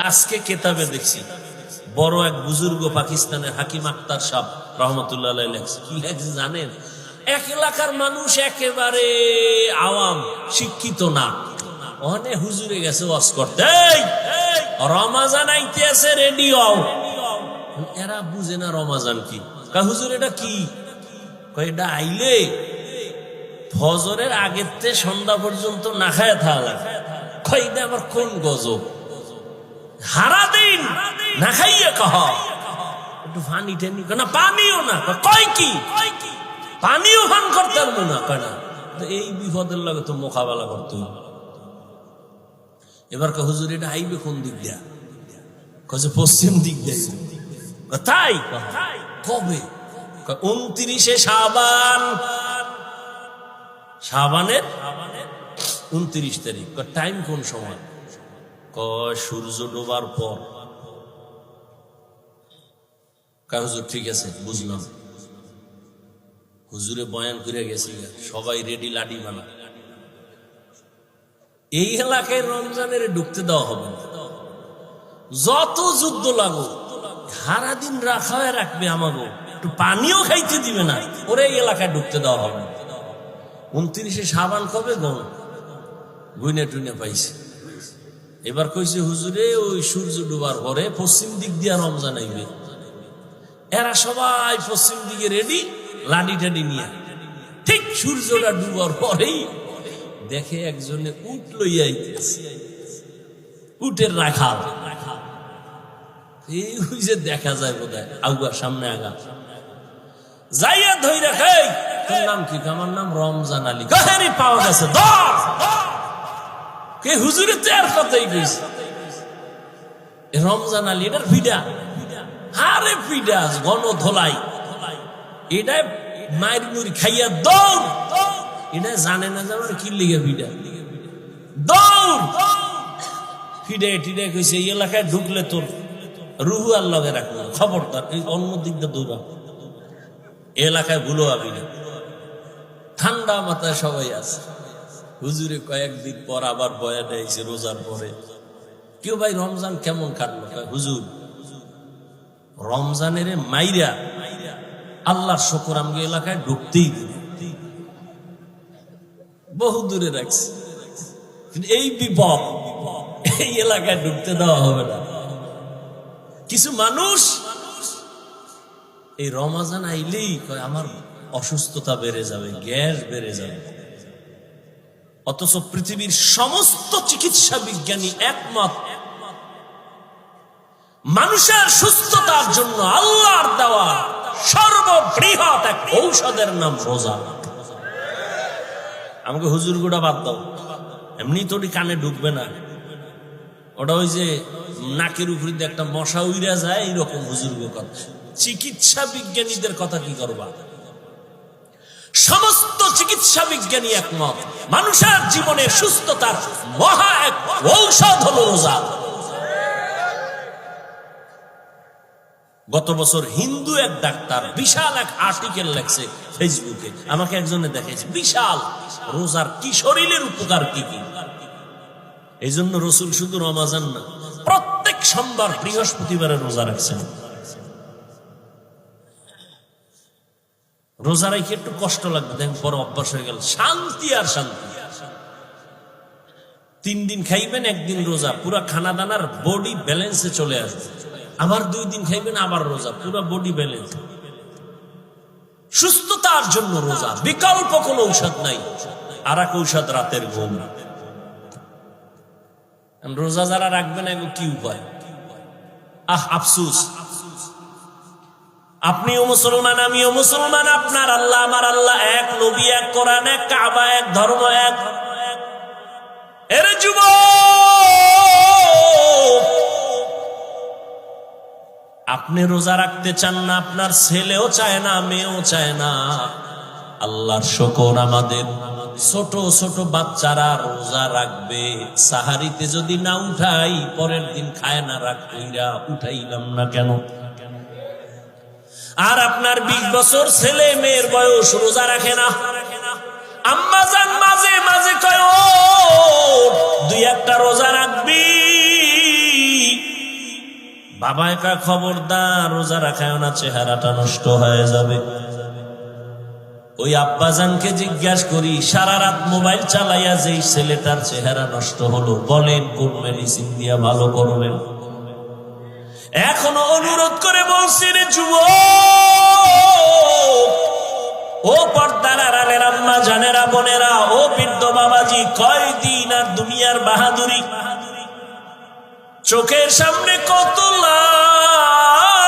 আজকে কেতাবে দেখছি বড় এক বুজুর্গ পাকিস্তানের হাকিম আক্তার সাহেব রহমতুল্লাহ আলাইহি লেখছে, কি লেখছে জানেন? এক এলাকার মানুষ একেবারে আওয়াম, শিক্ষিত না, ওখানে হুজুরে গেছে ওয়াজ করতে, রমাজান আইতে আছে রেডি হও। এরা বুঝে না রমাজান কি। হুজুর এটা কি? এটা আইলে ফজরের আগের থেকে সন্ধ্যা পর্যন্ত না খায় থাকা লাগে। এটা আবার কোন গজব? হারা দিন না খাইয়ে কহ একটু পানি টেনি না, পানিও না কয় কি, পানিও পান করতে পারবো না কয় না। এই বিপদের লাগে তো মোকাবেলা করতে হবে। এবার হুজুর এটা আইবে কোন দিক দিয়া? কছে পশ্চিম দিক দিয়ে। তাই কবে? 29 শাবান, শাবানের 29 তারিখ। টাইম কোন সময়? কয় সূর্য ডোবার পর। হুজুর ঠিক আছে বুঝলাম। হুজুরে বয়ান করে গেছি, সবাই রেডি, লাডি বানা। এই এলাকায় রমজানের ঢুকতে দেওয়া হবে না, যত যুদ্ধ লাগো সারাদিন রাখা হয়ে রাখবে, আমাকে একটু পানিও খাইতে দিবে না, ওরে এই এলাকায় ঢুকতে দেওয়া হবে না। 29 শাবান কবে গো? গুইনে টুইনে পাইছে। এবার কইছে হুজুরে ওই সূর্য ডুবার পরে পশ্চিম দিক দিয়া রমজান আইবে। এরা সবাই পশ্চিম দিকে রেডি, লাডি টাডি নিয়ে। ঠিক সূর্যটা ডুবার পরেই দেখে একজনে উট লইয়া আইতেছে, উটের রাখাল। এই যে দেখা যায় বোধহয় আগুয়া সামনে আগা যাইয়া ধই রাখে, তোর নাম কি? আমার নাম রমজান আলী। কাহারি পাওয়া গেছে, ধর। কে? হুজুরের তের কথাই কইছে রমজান আলী। এটার ফিডা, আরে ফিডা গণ ধলাই, এটা মায়ের মুড়ি খাইয়া দৌড়। এটা জানে না যে আমার কি লিগে ফিডা, দৌড়। ফিডে টিডে কইছে এই এলাকায় ঢুকলে তোর রুহু আল্লাহকে রাখবো, খবরদার এই অন্য দিকটা দৌড়া, এলাকায় ভুলো আবি না। ঠান্ডা মাথায় সবাই আছে। হুজুরে কয়েকদিন পর আবার বয়ান আইছে রোজার পরে। কেউ ভাই রমজান কেমন কাটলো? হুজুর রমজানের মাইরা আল্লাহর শুকর আমগে এলাকায় ঢুকতেই দিন, বহু দূরে রাখছে। এই বিপদ, এই এলাকায় ঢুকতে দেওয়া হবে না। কিছু মানুষ এই রমজান আইলেই কয় আমার অসুস্থতা বেড়ে যাবে, গ্যাস বেড়ে যাবে। অথচ পৃথিবীর সমস্ত চিকিৎসা বিজ্ঞানী একমত, মানুষের সুস্থতার জন্য আল্লাহর দেওয়া সর্ববৃহৎ এক ঔষধের নাম রোজা। আমাকে হুজুর গুড়া বাদ দাও, এমনি তো কানে ঢুকবে না, ওটা ওই যে নাকের উপরে একটা মশা উইরা যায়, এইরকম হুজুর কথা। চিকিৎসা বিজ্ঞানীদের কথা কি করবা? সমস্ত চিকিৎসা বিজ্ঞানী একমত, মানুষের জীবনের সুস্থতার মহা এক ঔষধ হলো রোজা। গত বছর হিন্দু এক ডাক্তার বিশাল এক আর্টিকেল লেখছে ফেসবুকে, আমাকে একজনে দেখাইছে, বিশাল রোজার কি শরীরের উপকার কি কি। এই জন্য রসুল শুধু রমজান না, প্রত্যেক সোমবার বৃহস্পতিবারে রোজা রাখছেন। রোজা রাখি একটু কষ্ট লাগবে, দেখেন পরে অভ্যাস হয়ে গেল, শান্তি আর শান্তি। 3 দিন খাইবেন, 1 দিন রোজা, পুরা খানা দানার বডি ব্যালেন্সে চলে আসবে। আবার 2 দিন খাইবেন, আবার রোজা, পুরা বডি ব্যালেন্স। সুস্থতার জন্য রোজা, বিকল্প কোন ঔষধ নাই। আর এক ঔষধ রাতের ঘুম। রোজা যারা রাখবেন এগো কি উপায়? আফসুস, আপনিও মুসলমান, আমিও মুসলমান, আপনার আল্লাহ আমার আল্লাহ এক, নবী এক, কোরআন এক, কাবা এক, ধর্ম এক। এর যুবক, আপনি রোজা রাখতে চান না, আপনার ছেলেও চায় না, মেয়েও চায় না। আল্লাহর শুকর, আমাদের ছোট ছোট বাচ্চারা রোজা রাখবে। সাহারিতে যদি না উঠাই, পরের দিন খায় না, রাগ কইরা উঠাইলাম না কেন? আর আপনার 20 বছর ছেলে মেয়ের বয়স, রোজা রাখে না। আম্মা জান মাঝে মাঝে কয়, ও 2-1টা রোজা রাখবি, বাবা একা খবরদার রোজা রাখায় না, চেহারাটা নষ্ট হয়ে যাবে। ওই আব্বাজানকে জিজ্ঞাসা করি, সারা রাত মোবাইল চালাইয়া যেই ছেলেটার চেহারা নষ্ট হলো, বলেন কোন মেডিসিন দিয়া ভালো করবেন? এখনো অনুরোধ করে বলছি রে যুবক, ও পর্দার আড়ালের আম্মা জানেরা, বোনেরা, ও বৃদ্ধ বাবাজি, কয়দিন আর দুনিয়ার বাহাদুরি? চোখের সামনে কত লাশ।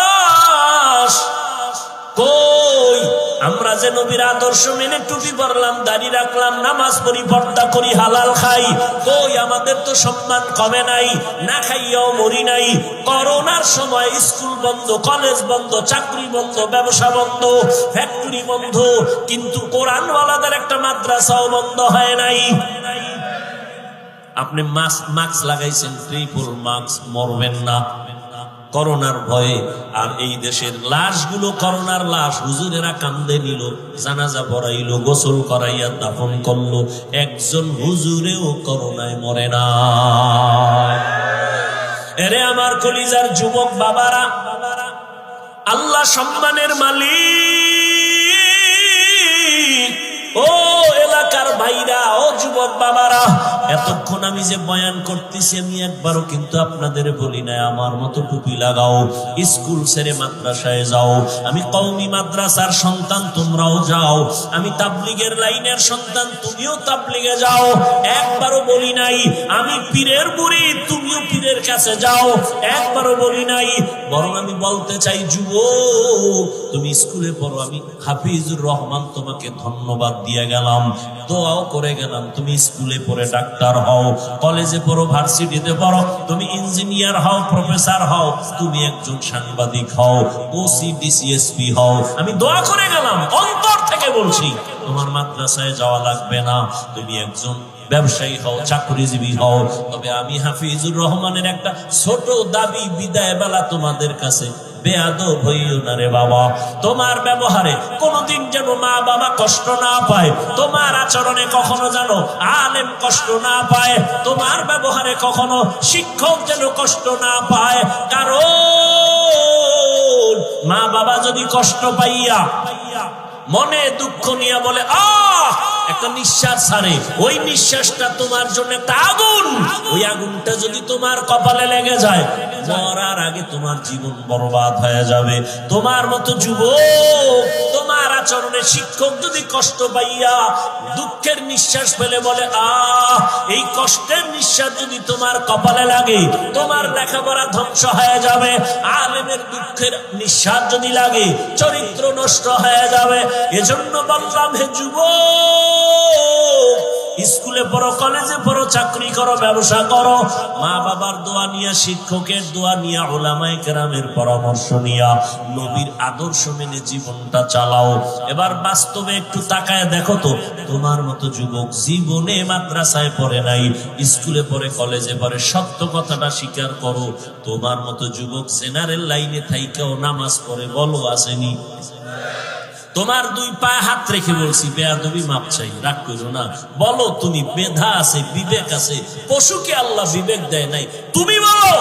কই আমরা যে নবীর আদর্শ মেনে টুপি পরলাম, দাড়ি রাখলাম, নামাজ পড়ি, পর্দা করি, হালাল খাই, কই আমাদের তো সম্মান কমে নাই, না খাইয়াও মরি নাই। করোনার সময় স্কুল বন্ধ, কলেজ বন্ধ, চাকরি বন্ধ, ব্যবসা বন্ধ, ফ্যাক্টরি বন্ধ, কিন্তু কোরআনওয়ালাদের একটা মাদ্রাসাও বন্ধ হয় নাই। আপনি মাস্ক লাগাইছেন, ট্রিপল মাস্ক, মরবেন না করোনার ভয়ে। আর এই দেশের লাশগুলো করোনার লাশ, হুজুরেরা কান্দে নিল, জানাজা পড়াইলো, গোসল করাইয়া দাফন করলো, একজন হুজুরেও করোনায় মরে না। এরে আমার কলিজার যুবক বাবারা, আল্লাহ সম্মানের মালিক, ও এলাকার ভাইরা, ও যুবক বাবারা, এতক্ষণ আমি যে বয়ান করতেছি আমি একবারও কিন্তু আপনাদের বলি না আমার মতো টুপি লাগাও, স্কুল ছেড়ে মাদ্রাসায় যাও। আমি কওমি মাদ্রাসার সন্তান, তোমরাও যাও। আমি তাবলীগের লাইনের সন্তান, তুমিও তাবলীগে যাও। একবারও বলি নাই আমি পীরের মুরিদ, তুমিও পীরের কাছে যাও। একবারও বলি নাই। বরং আমি বলতে চাই যুবক, তুমি স্কুলে পড়ো, আমি হাফিজুর রহমান তোমাকে ধন্যবাদ দিয়ে গেলাম, দোয়াও করে গেলাম। তুমি স্কুলে পড়ে ডাক্তার হও, কলেজে পড়ো, ভার্সিটিতে পড়ো, তুমি ইঞ্জিনিয়ার হও, প্রফেসর হও, তুমি একজন সাংবাদিক হও, ওসি ডিসিএসপি হও, আমি দোয়া করে গেলাম, অন্তর থেকে বলছি। তোমার মাদ্রাসায় যাওয়া লাগবে না, তুমি একজন ব্যবসায়ী হও, চাকরিজীবী হও। তবে আমি হাফিজুর রহমানের একটা ছোট দাবি বিদায় বেলা তোমাদের কাছে, বেয়াদব হইও না রে বাবা। তোমার ব্যবহারে কোনোদিন যেন মা বাবা কষ্ট না পায়, তোমার আচরণে কখনো যেন আলেম কষ্ট না পায়, তোমার ব্যবহারে কখনো শিক্ষক যেন কষ্ট না পায়। কারণ মা বাবা যদি কষ্ট পাইয়া মনে দুঃখ নিয়ে বলে একটা নিঃশ্বাস ছাড়ে, ওই নিঃশ্বাসটা তোমার জন্য একটা আগুন। ওই আগুনটা যদি তোমার কপালে লেগে যায়, মরার আগে তোমার জীবন বরবাদ হয়ে যাবে। তোমার মতো যুবক, তোমার আচরণে শিক্ষক যদি কষ্ট পাইয়া দুঃখের নিঃশ্বাস ফেলে বলে এই কষ্টের নিঃশ্বাস যদি তোমার কপালে লাগে, তোমার লেখাপড়া ধ্বংস হয়ে যাবে। আলেমের দুঃখের নিঃশ্বাস যদি লাগে, চরিত্র নষ্ট হয়ে যাবে। এজন্য বললাম, হে যুবক, স্কুলে পড়ো, কলেজে পড়ো, চাকরি করো, ব্যবসা করো, মা বাবার দোয়া নিয়া, শিক্ষকের দোয়া নিয়া, উলামায়ে কেরামের পরামর্শ নিয়া, নবীর আদর্শ মেনে জীবনটা চালাও। এবার বাস্তবে একটু তাকায় দেখো তো, তোমার মতো যুবক জীবনে মাদ্রাসায় পড়ে নাই, স্কুলে পড়ে, কলেজে পড়ে, সত্য কথাটা স্বীকার করো। তোমার মতো যুবক জেনারেল লাইনে থাইকেও নামাজ পড়ে, বলো আসেনি? তোমার দুই পায়ে হাত রেখে বলছি, বেয়াদবি মাপ চাই, রাগ করো না। বলো তুমি, মেধা আছে, বিবেক আছে, পশুকে আল্লাহ বিবেক দেয় নাই, তুমি বলো।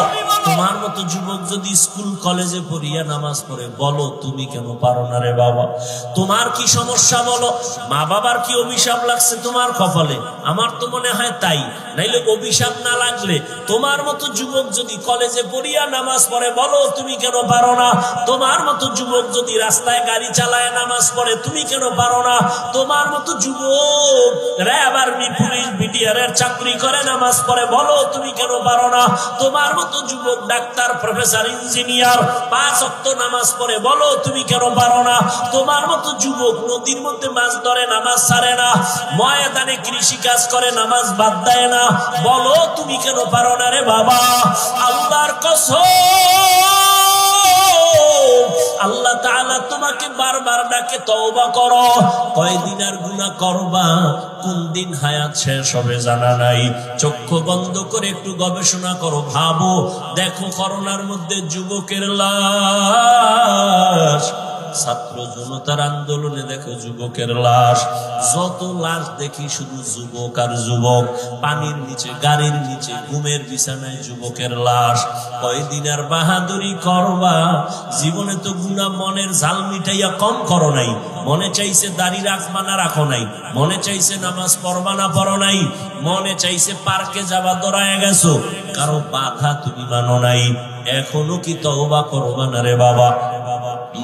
তোমার মতো যুবক যদি স্কুল কলেজে পড়িয়া নামাজ পড়ে, বলো তুমি কেন পারো না রে বাবা? তোমার কি সমস্যা বলো? মা বাবার কি অভিশাপ লাগছে তোমার কপালে? আমার তো মনে হয় তাই, নাইলে অভিশাপ না লাগলে তোমার মতো যুবক যদি কলেজে পড়িয়া নামাজ পড়ে, বলো তুমি কেন পারো না? তোমার মতো যুবক যদি রাস্তায় গাড়ি চালায় নামাজ পড়ে, তুমি কেন পারো না? তোমার মতো যুবক র্যাব, আর্মি, পুলিশ, বিডিআর চাকরি করে, নামাজ পড়ে, বলো তুমি কেন পারো না? তোমার মতো যুবক ডাক্তার, প্রফেসর, ইঞ্জিনিয়ার, 5 ওয়াক্ত নামাজ পড়ে, বলো তুমি কেন পারো না? তোমার মতো যুবক নদীর মধ্যে মাছ ধরে, নামাজ ছাড়ে না, ময়দানে কৃষি কাজ করে, নামাজ বাদ দেয় না, বলো তুমি কেন পারো না রে বাবা? আল্লাহর কসম, আল্লাহ তাআলা তোমাকে বারবার ডাকে, তওবা করো। কয়দিন আর গুনাহ করবা, কোন দিন হায়াত শেষ হবে জানা নাই। চক্ষু বন্ধ করে একটু গবেষণা করো, ভাবো, দেখো করোনার মধ্যে যুবকের লাশ ছাত্র জনতার আন্দোলনে দেখো যুবকের লাশ, যত লাশ দেখি শুধু যুবক আর যুবক, পানির নিচে, গাড়ির নিচে, ঘুমের বিছানায় যুবকের লাশ। কয়দিন আর বাহাদুরি করবা? জীবনে তো গুনাহ মনের ঝাল মিটাইয়া কম করো নাই, মনে চাইছে দাড়ি রাখবা না রাখো নাই, মনে চাইছে নামাজ পড়বা না পড়ো নাই, মনে চাইছে পার্কে যাবা দৌড়ায় গেছো, কারো বাধা তুমি মানো নাই। এখনো কি তওবা করবা না রে বাবা?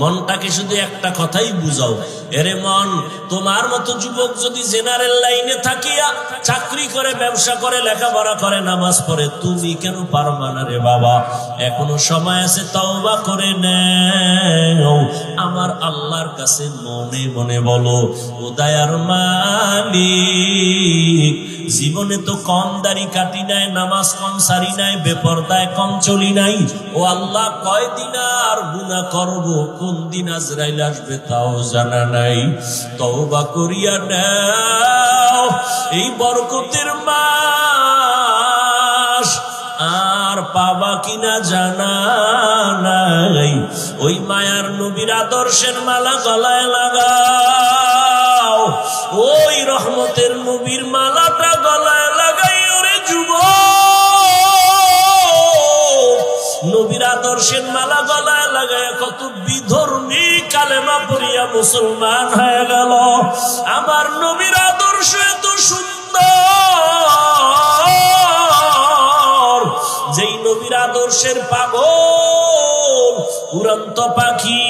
মনটাকে শুধু একটা কথাই বুঝাও, এরে মন, তোমার মতো যুবক যদি জেনারেল লাইনে থাকিয়া চাকরি করে, ব্যবসা করে, লেখাপড়া করে, নামাজ পড়ে, তুমি কেন পারবা না রে বাবা? এখনো সময় আছে, তওবা করে নাও। আমার আল্লাহর কাছে মনে মনে বলো, ও দয়ার মালিক, জীবনে তো কম দাড়ি কাটি নাই, নামাজ কম সারি নাই, বেপরদায় কম চলি নাই। ও আল্লাহ, কয়দিন আর গুনাহ করব, কোন দিন আজরাইল আসবে তাও জানা নাই। তওবা করিয়া নাও, এই বরকতের মাস আর পাবা কিনা জানা নাই। ওই মায়ার নবীর আদর্শের মালা গলায় লাগাও, ওই রহমতের নবীর মালাটা গলায় লাগাই। ওরে যুবক, নবীর আদর্শের মালা গলায় লাগায় কত বিধর্মী কালেমা পড়িয়া মুসলমান হয়ে গেল। আমার নবীর আদর্শ এত সুন্দর, যেই নবীর আদর্শের পাগল উড়ন্ত পাখি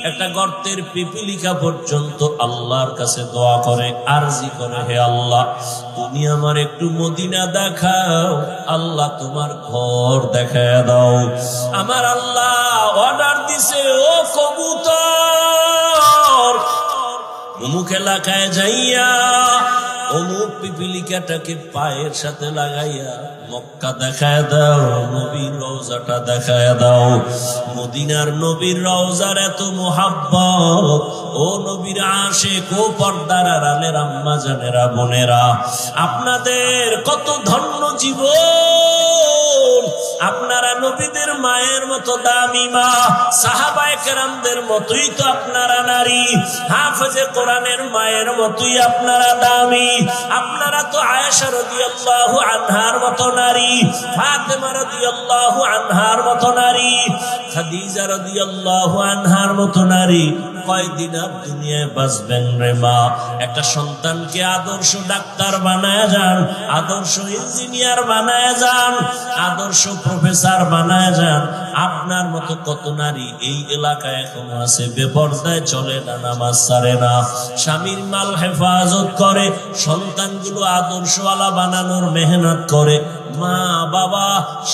একটা গর্তের পিপিলিকা পর্যন্ত আল্লাহর কাছে দোয়া করে, আরজি করে, হে আল্লাহ, তুমি আমার একটু মদিনা দেখাও, আল্লাহ তোমার ঘর দেখায় দাও। আমার আল্লাহ অর্ডার দিছে, ও কবুতর, অমুক এলাকায় যাইয়া অমুক পিপিলিকাটাকে পায়ের সাথে লাগাইয়া মক্কা দেখায় দাও, নবীর রওজাটা দেখায় দাও। মদিনার নবীর রওজার এত মোহাব্বত, ও নবীর আশিক, ও পর্দার আড়ালের আম্মা জানেরা, বোনেরা, আপনাদের কত ধন্য জীবন। আপনারা নবীদের মায়ের মতো দামি মা, সাহাবায়ে কেরামদের মতোই তো আপনারা নারী, হাফেজে কোরআনের মায়ের মতোই আপনারা দামি। আপনারা তো আয়েশা রাদিয়াল্লাহু আনহার মতো নারী, ফাতেমা রাদিয়াল্লাহু আনহার মতো নারী, খাদিজা রাদিয়াল্লাহু আনহার মতো নারী। কয়দিন আর দুনিয়ায় বাঁচবেন রে মা? একটা সন্তানকে আদর্শ ডাক্তার বানায় যান, আদর্শ ইঞ্জিনিয়ার বানায় যান, আদর্শ প্রফেসর বানায় যান। আপনার মতো কত নারী এই এলাকায় এখনো আছে, বেপরদায় চলে না, নামাজ ছাড়ে না, স্বামীর মাল হেফাজত করে, সন্তানগুলো আদর্শওয়ালা বানানোর মেহনত করে, মা বাবা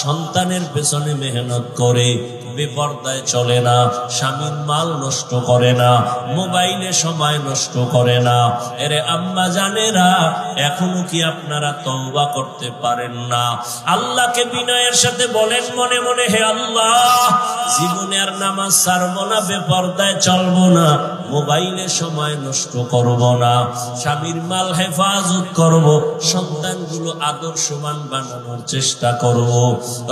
সন্তানের পেছনে মেহনত করে, বেপরদায় চলে না, স্বামীর মাল নষ্ট করে না, মোবাইলে সময় নষ্ট করে না। এরে আম্মা জানেরা, এখনো কি আপনারা তওবা করতে পারেন না? আল্লাহকে বিনয়ের সাথে বলেন মনে মনে, হে আল্লাহ, জীবনে আর নামাজ ছাড়বো না, বেপরদায় চলবো না, মোবাইলে সময় নষ্ট করব না, স্বামীর মাল হেফাজত করব, সন্তানগুলো আদর্শবান বানানোর চেষ্টা করব।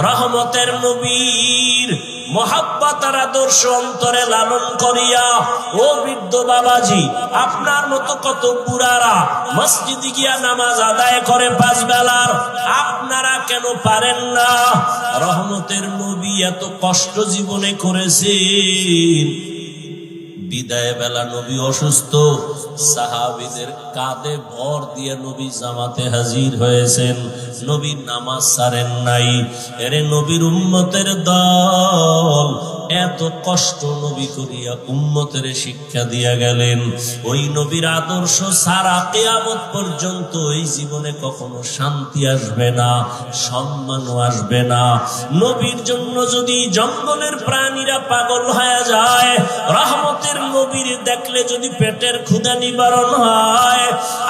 রহমতের নবীর মোহাব্বত আর আদর্শ অন্তরে লালন করিয়া, ও বৃদ্ধ বাবাজি, আপনার মতো কত বুড়ারা মসজিদে গিয়া নামাজ আদায় করে 5 বেলার, আপনারা কেন পারেন না? রহমতের নবী এত কষ্ট জীবনে করেছেন, বিদায় বেলা নবী অসুস্থ, সাহাবীদের কাঁধে ভর দিয়ে নবী জামাতে হাজির হয়েছেন, নবীর নামাজ ছাড়েন নাই। এরে নবীর উম্মতের দল এত কষ্ট নবী করিয়া উম্মতের শিক্ষা দিয়া গেলেন। ওই নবীর আদর্শ সারা কিয়ামত পর্যন্ত এই জীবনে কখনো শান্তি আসবে না, সম্মানও আসবে না। নবীর জন্য যদি জঙ্গলের প্রাণীরা পাগল হয়ে যায়, রহমতের নবীর দেখলে যদি পেটের ক্ষুধা নিবারণ হয়,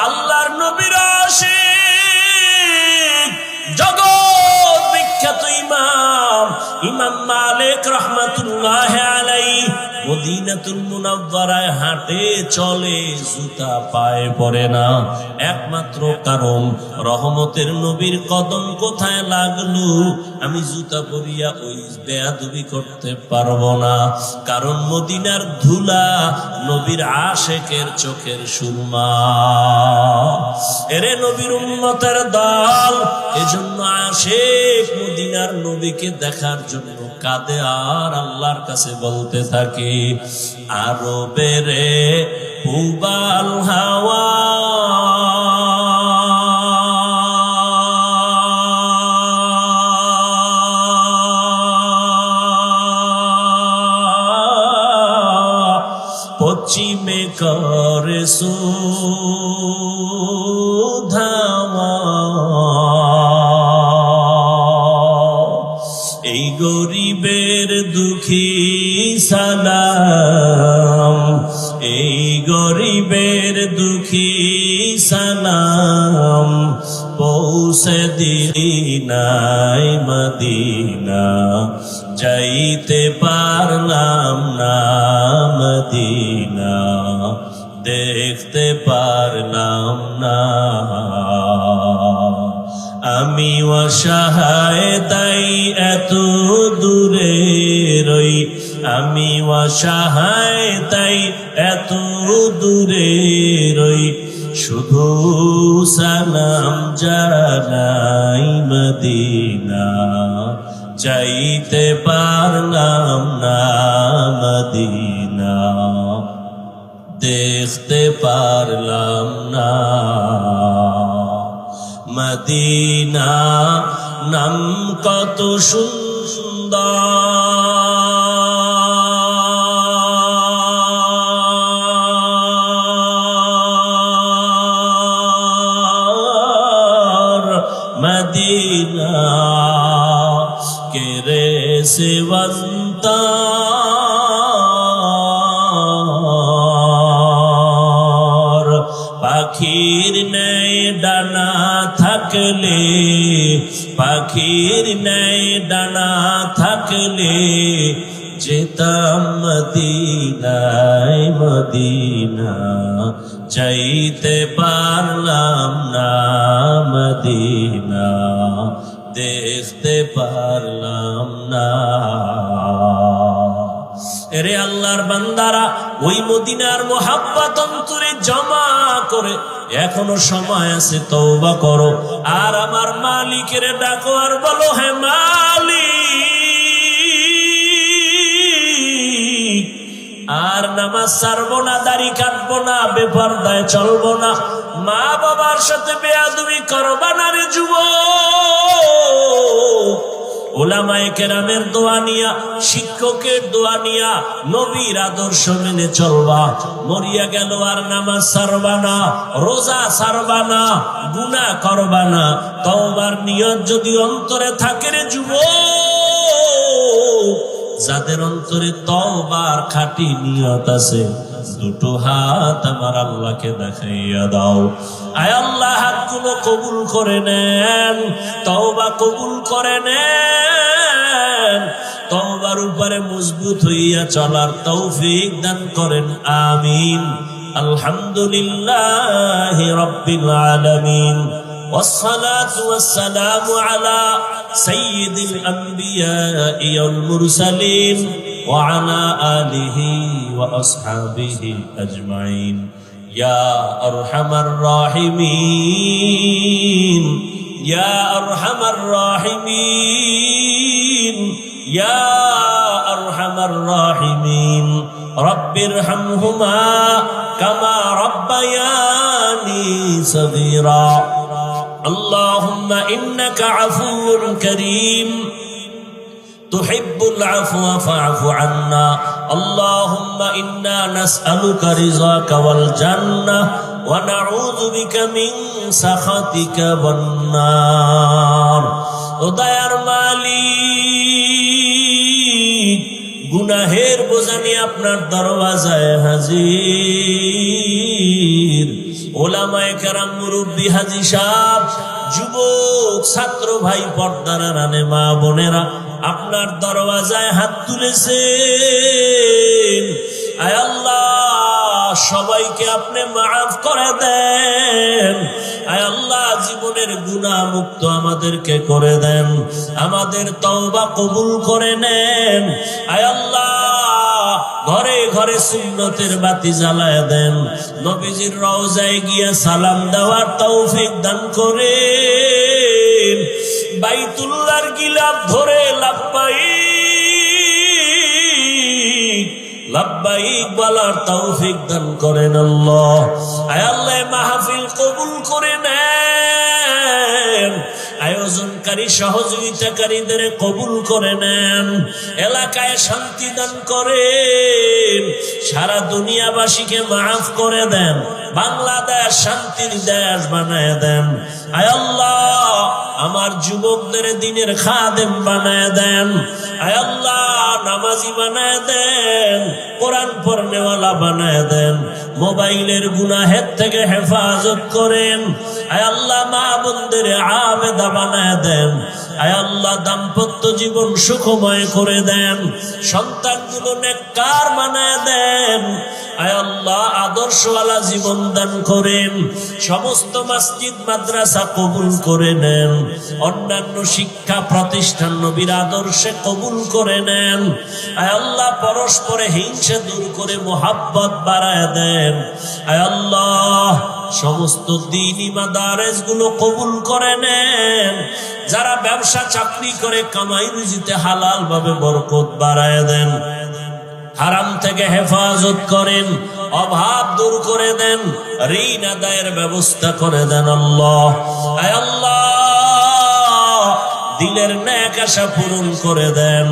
আল্লাহর নবীর আশিক জগৎ বিখ্যাত ইমাম মালিক রাহমাতুল্লাহ আলাইহি মদিনাতুল মুনাওয়ারায় হাঁটে চলে, জুতা পায়ে পড়ে না, একমাত্র কারণ রহমতের নবীর কদম কোথায় লাগলো। আমি জুতা পরিয়া ওই বেয়াদবি করতে পারবো না, কারণ মদিনার ধুলা নবীর আশেকের চোখের সুরমা। এরে নবীর উম্মতের দল, এজন্য আশেক মদিনার নবীকে দেখার জন্য কাঁদে আর আল্লাহর কাছে বলতে থাকে, আরবেরে পুবাল হাওয়া পশ্চিমে করে সুধাওয়া, এই গরিবের দুঃখী সালাম, এই গরিবের দুঃখী সালাম, পৌঁছে দিলি নাই মদিনা, যাইতে পারলাম না মদিনা, দেখতে পারলাম না। আমি অসহায় তাই এত দূরে রই, আমি অসহায় তাই এত দূরে রই, শুধু সালাম জানাই মদিনা, যাইতে পারলাম না মদিনা, দেখতে পারলাম না মদিনা। নাম কত সুন্দর মদিনা, কেরে সেবন্তা পাখির ন্যায় ডানা থাকলে, পাখির ন্যায় ডানা থাকলে, যেতাম মদিনায় মদিনা, যাইতে পারলাম না মদিনা, দেখতে পারলাম না। এরে আল্লাহর বান্দারা, ওই মদিনার মোহাব্বত অন্তরে জমা করে এখনো সময় আছে, তওবা করো আর আমার মালিকের ডাকো আর বলো, হে মালিক, আর নামাজ ছাড়বো না, দাড়ি কাটবো না, বেপরদায় চলবো না, মা বাবার সাথে বেয়াদবি করবা না রে যুবক। ওলামায়ে কেরামের দোয়া নিয়া, শিক্ষকের দোয়া নিয়া, নবীর আদর্শ মেনে চলবা। মরিয়া গেল আর নামাজ ছাড়বা না, রোজা ছাড়বা না, গুনাহ করবা না। তওবার নিয়ত যদি অন্তরে থাকে রে যুবক, যাদের অন্তরে তওবার খাঁটি নিয়ত আছে, দুটো হাত আমার আল্লাহকে দেখাইয়া দাও। আয় আল্লাহ, হাতগুলো কবুল করে নেন, তওবা কবুল করে নেন, তওবার উপরে মজবুত হইয়া চলার তৌফিক দান করেন, আমিন। আলহামদুলিল্লাহি রাব্বিল আলামিন, والصلاة والسلام على سيد الأنبياء والمرسلين وعلى آله وأصحابه أجمعين يا أرحم الراحمين يا أرحم الراحمين يا أرحم الراحمين رب ارحمهما كما ربياني صغيرا اللهم إنك عفو كريم تحب العفو فاعف عنا اللهم إنا نسألك رضاك والجنة ونعوذ بك من سخطك والنار দয়ার মালিক গুনাহের বোঝা নিয়ে আপনার দরওয়াজায় হাজির ওলামায়ে কেরাম মুরব্বি হাজী সাহেব যুবক ছাত্র ভাই পর্দার আড়ালে মা বোনেরা আপনার দরওয়াজায় হাত তুলেছেন আয় আল্লাহ সবাইকে আপনি মাফ করে দেন। আয় আল্লাহ জীবনের গুনাহ মুক্ত আমাদেরকে করে দেন, আমাদের তওবা কবুল করে নেন। আয় আল্লাহ ঘরে ঘরে সুন্নতের বাতি জ্বালায় দেন, নবীজির রওজায় গিয়ে সালাম দেওয়ার তৌফিক দান করেন, বাইতুল্লাহর গিলাফ ধরে লাব্বাইক লাব্বাইক বলার তৌফিক দান করেন আল্লাহ। আয় আল্লাহ মাহফিল কবুল করে নেন, আয়োজনকারী সহযোগিতাকারীদের কবুল করে নেন, এলাকায় শান্তি দান করেন, সারা দুনিয়াবাসীকে মাফ করে দেন, বাংলাদেশ শান্তির দেশ বানায় দেন। আয় আল্লাহ আমার যুবকদের দিনের খাদেম বানায় দেন, আয় আল্লাহ নামাজি বানায় দেন, কোরআন পড়নেওয়ালা বানায় দেন, মোবাইলের গুনাহের থেকে হেফাজত করেন। আয় আল্লাহ মা বোনদের আবেদা বানায় দেন, আয় আল্লাহ দাম্পত্য জীবন সুখময় করে দেন, সন্তানগুলো নেককার বানায় দেন। আয় আল্লাহ আদর্শওয়ালা জীবন দান করেন, সমস্ত মসজিদ মাদ্রাসা কবুল করে নেন, অন্যান্য শিক্ষা প্রতিষ্ঠান নবীর আদর্শে কবুল করে নেন। আয় আল্লাহ পরস্পরে হিংসা দূর করে মোহাব্বত বাড়ায় দেন। আয় আল্লাহ সমস্ত দ্বীনি মাদারেস গুলো কবুল করে নেন, যারা ব্যবসা চাকরি করে কামাই রুজিতে হালাল ভাবে বরকত বাড়ায় দেন, হারাম থেকে হেফাজত করেন, অভাব দূর করে দেন, ঋণ আদায়ের ব্যবস্থা করে দেন আল্লাহ। আয় আল্লাহ দিলের নেক আশা পূরণ করে দেন,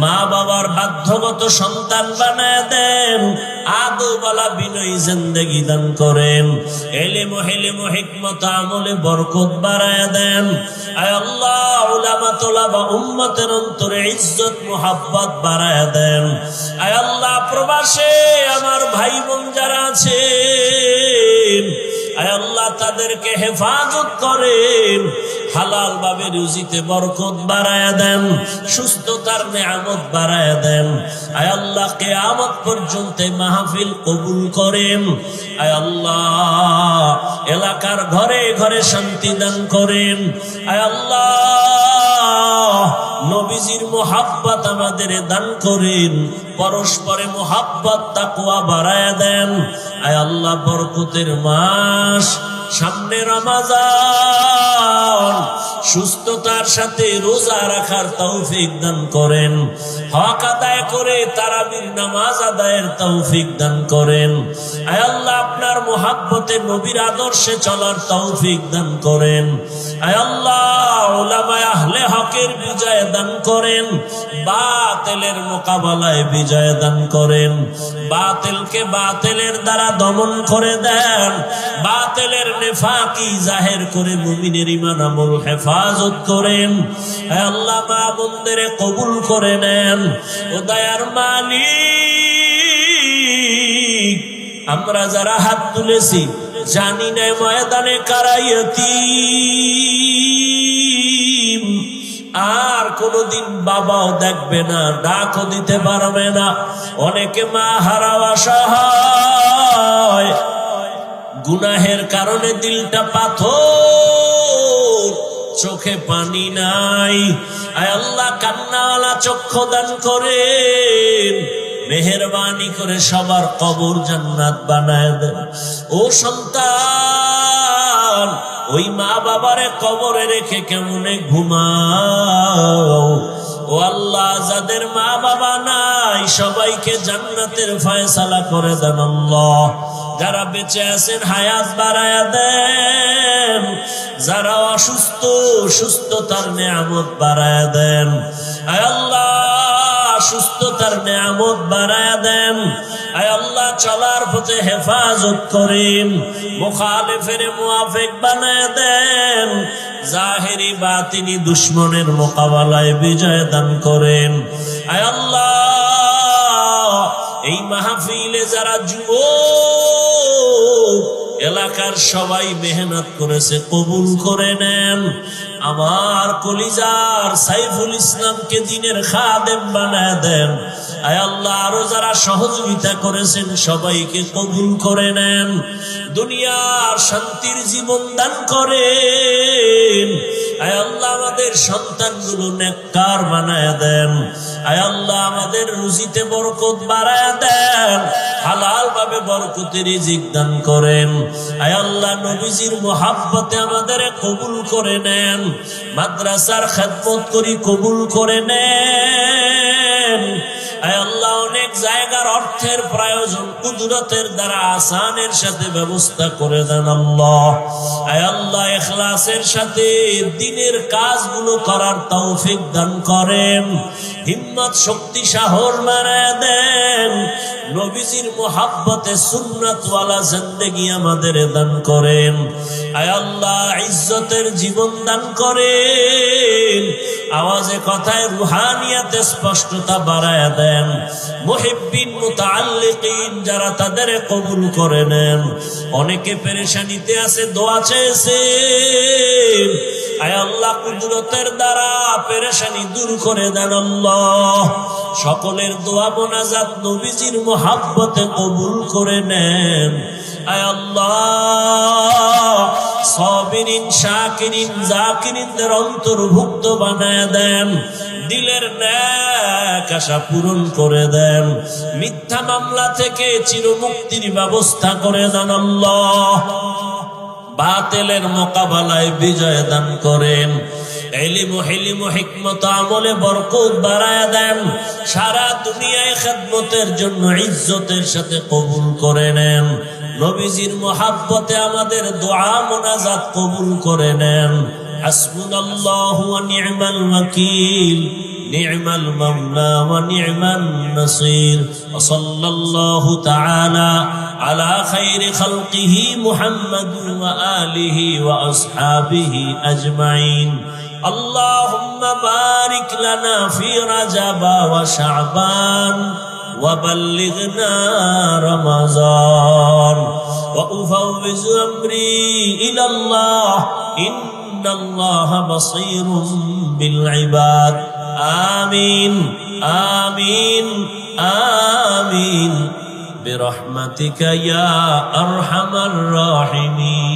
মা বাবার বাধ্যগত সন্তান বানায় দেন, আদবওয়ালা বিনয়ী জিন্দেগি দান করেন, ইলম হিকমত আমলে বরকত বাড়ায় দেন। আয় আল্লাহ উলামা তোলাবা উম্মতের অন্তরে ইজ্জত মুহাব্বত বাড়ায় দেন। আয় আল্লাহ প্রবাসে আমার ভাই বোন যারা আছেন, আয় আল্লাহ তাদেরকে হেফাজত করেন, হালাল ভাবে রুজিতে বরকত বাড়ায় দেন, সুস্থতার নেয়ামত বাড়ায় দেন। আয় আল্লাহ কিয়ামত পর্যন্ত মাহফিল কবুল করেন। আয় আল্লাহ এলাকার ঘরে ঘরে শান্তি দান করেন। আয় আল্লাহ নবীজির মুহাব্বত আমাদের দান করেন, পরস্পরে মুহাব্বত তাকওয়া বাড়ায় দেন। আয় আল্লাহ বরকতের মাস সামনে রমজান, সুস্থতার সাথে রোজা রাখার তৌফিক দান করেন, হক আদায় করে তারাবির নামাজ আদায়ের তৌফিক দান করেন। আয় আল্লাহ আপনার মুহাব্বতে নবীর আদর্শে চলার তৌফিক দান করেন। আয় আল্লাহ উলামায়ে আহলে হকের বিজয় দান করেন, বাতিলের মোকাবেলায় বিজয় দান করেন, বাতিলকে বাতিলের দ্বারা দমন করে দেন, বাতিলের নেফাকি জাহের করে মুমিনের ঈমান আমল হেফাজত করেন। হে আল্লাহ মা বোনদের কবুল করে নেন। ও দয়ার মালিক আমরা যারা হাত তুলেছি জানি না ময়দানে কারা ইয়তীম, আর কোনদিন বাবাও দেখবে না, ডাকও দিতে পারবে না, অনেকে মা হারা অসহায়, গুনাহের কারণে দিলটা পাথর, চোখে পানি নাই। আয় আল্লাহ কান্নাওয়ালা চক্ষু দান করেন, মেহেরবানি করে সবার কবর জান্নাত বানায় দেন। ও সন্তান ওই মা বাবারে কবরে রেখে কেমনে ঘুমাও। ও আল্লাহ যাদের মা বাবা নাই সবাইকে জান্নাতের ফয়সালা করে দেন আল্লাহ। যারা বেঁচে আছেন হায়াত বাড়ায়া দেন, যারা অসুস্থ সুস্থতার নেয়ামত বাড়ায়া দেন। আয় আল্লাহ সুস্থতার নেয়ামত বাড়ায়া দেন। আয় আল্লাহ চলার পথে হেফাজত করেন, মুখালিফের মুআফিক বানায় দেন, জাহেরি বাতিনি দুশ্মনের মোকাবেলায় বিজয় দান করেন। আয় আল্লাহ এই মাহফিলে যারা যুবক এলাকার সবাই মেহনত করেছে কবুল করে নেন। আমার কলিজার সাইফুল ইসলামকে দিনের খাদেম বানায় দেন। আয় আল্লাহ আরো যারা সহযোগিতা করেছেন সবাইকে কবুল করে নেন, দুনিয়ার শান্তির জীবন দান করেন। আয় আল্লাহ আমাদের সন্তানগুলো নেককার বানায় দেন। আয় আল্লাহ আমাদের রুজিতে বরকত বাড়ায় দেন, হালাল ভাবে বরকতের রিজিক দান করেন। আয় আল্লাহ নবীজির মুহাব্বতে আমাদের কবুল করে নেন, মাদ্রাসার খেদমত করি কবুল করে নেন। আয় আল্লাহ অনেক জায়গার অর্থের প্রয়োজন কুদরতের দ্বারা আসানের সাথে ব্যবস্থা করে দেন আল্লাহ। আয় আল্লাহ ইখলাসের সাথে দ্বীনের কাজগুলো করার তৌফিক দান করেন, হিম্মত শক্তি সাহস বাড়ায় দেন, নবীজির মুহাব্বতে সুন্নাতওয়ালা জিন্দেগি আমাদের দান করেন। আয় আল্লাহ ইজ্জতের জীবন দান করেন, আওয়াজে কথায় রুহানিয়াতে স্পষ্টতা বাড়ায় দেন। মুহিব্বিন মুতাআল্লিকিন যারা তাদের কবুল করে নেন। অনেকে পেরেশানিতে আছে, দোয়া চেয়েছে, আয় আল্লাহ কুদরতের দ্বারা পেরেশানি দূর করে দেন আল্লাহ। সকলের দোয়া মোনাজাত নবীজির মুহাব্বতে কবুল করে নেন। আয় আল্লাহ সাবিরিন শাকিরিন জাকিরিনদের অন্তর্ভুক্ত বানায় দেন, দিলের নেক আশা পূরণ করে দেন, মিথ্যা মামলা থেকে চিরমুক্তির ব্যবস্থা করে দেন আল্লাহ। বাতিলের মোকাবেলায় বিজয় দান করেন, ইলম হিলম হিকমত আমলে বরকত বাড়ায় দেন, সারা দুনিয়ায় খেদমতের জন্য ইজ্জতের সাথে কবুল করে নেন। নবীজির মুহাব্বতে আমাদের দোয়া মোনাজাত কবুল করে নেন। হাসবুনাল্লাহু ওয়া নি'মাল ওয়াকিল, নি'মাল মাওলা ওয়া নি'মান নাসির। ওয়া সাল্লাল্লাহু তাআলা আলা খায়রি খালকিহি মুহাম্মাদিন ওয়া আলিহি ওয়া আসহাবিহি আজমাইন। اللهم بارك لنا في رجب وشعبان وبلغنا رمضان وأفوض أمري إلى الله إن الله بصير بالعباد آمين آمين آمين برحمتك يا أرحم الراحمين.